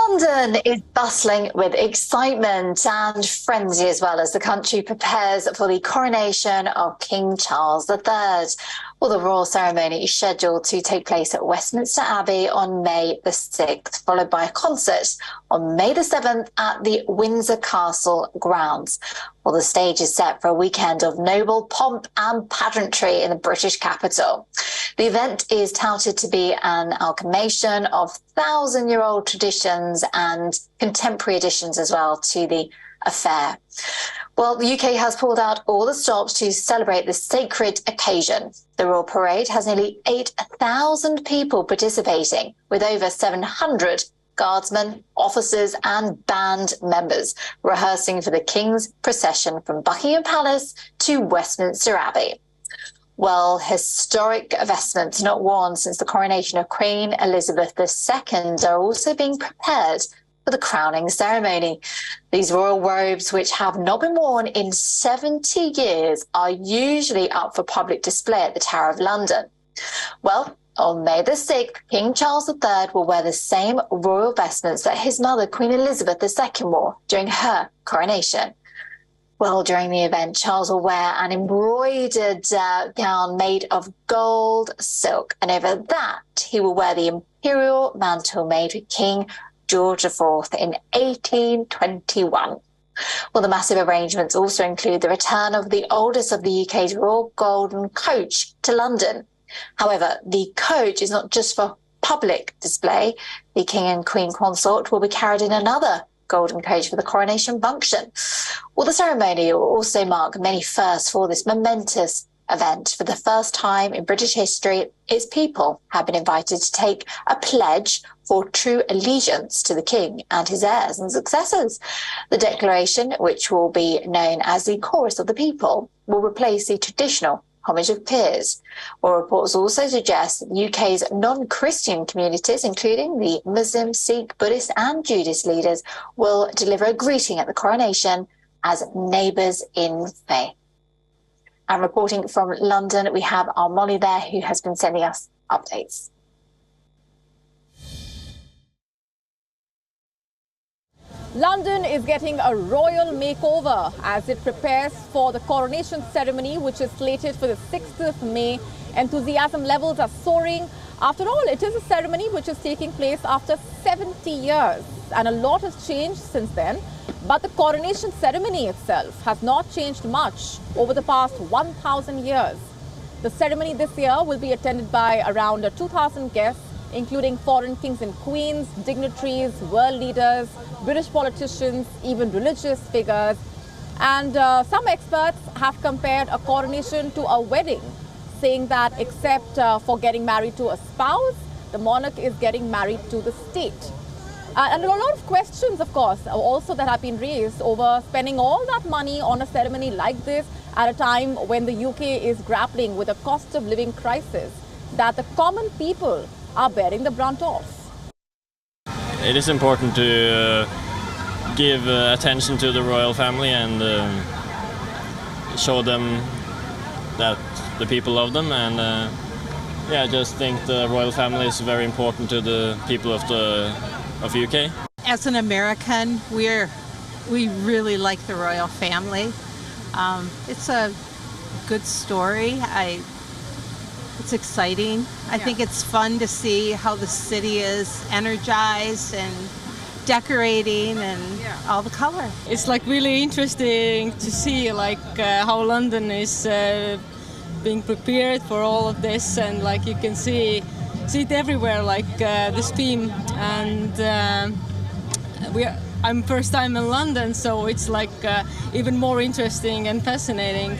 London is bustling with excitement and frenzy as well as the country prepares for the coronation of King Charles III. Well, the royal ceremony is scheduled to take place at Westminster Abbey on May the 6th, followed by a concert on May the 7th at the Windsor Castle grounds. Well, the stage is set for a weekend of noble pomp and pageantry in the British capital. The event is touted to be an amalgamation of thousand-year-old traditions and contemporary additions as well to the affair. Well, the UK has pulled out all the stops to celebrate this sacred occasion. The Royal Parade has nearly 8,000 people participating, with over 700 guardsmen, officers and band members rehearsing for the King's procession from Buckingham Palace to Westminster Abbey. Well, historic vestments not worn since the coronation of Queen Elizabeth II are also being prepared for the crowning ceremony. These royal robes, which have not been worn in 70 years, are usually up for public display at the Tower of London. Well, on May the 6th, King Charles III will wear the same royal vestments that his mother, Queen Elizabeth II, wore during her coronation. Well, during the event, Charles will wear an embroidered gown made of gold silk, and over that, he will wear the imperial mantle made with King George IV in 1821. Well, the massive arrangements also include the return of the oldest of the UK's royal golden coach to London. However, the coach is not just for public display. The King and Queen consort will be carried in another golden coach for the coronation function. Well, the ceremony will also mark many firsts for this momentous event. For the first time in British history, its people have been invited to take a pledge for true allegiance to the King and his heirs and successors. The declaration, which will be known as the Chorus of the People, will replace the traditional homage of peers. Well, reports also suggest that the UK's non-Christian communities, including the Muslim, Sikh, Buddhist and Judaist leaders, will deliver a greeting at the coronation as neighbours in faith. And reporting from London, we have our Molly there, who has been sending us updates. London is getting a royal makeover as it prepares for the coronation ceremony, which is slated for the 6th of May. Enthusiasm levels are soaring. After all, it is a ceremony which is taking place after 70 years, and a lot has changed since then. But the coronation ceremony itself has not changed much over the past 1,000 years. The ceremony this year will be attended by around 2,000 guests, including foreign kings and queens, dignitaries, world leaders, British politicians, even religious figures. And some experts have compared a coronation to a wedding, saying that except for getting married to a spouse, the monarch is getting married to the state. And there are a lot of questions, of course, also that have been raised over spending all that money on a ceremony like this at a time when the UK is grappling with a cost of living crisis that the common people are bearing the brunt of. It is important to give attention to the royal family and show them that the people love them, and yeah, I just think the royal family is very important to the people of UK. As an American, we really like the royal family. It's a good story. It's exciting. I think it's fun to see how the city is energized and decorating and all the color. It's like really interesting to see like how London is being prepared for all of this, and like you can see it everywhere, like this theme. And I'm first time in London, so it's like even more interesting and fascinating.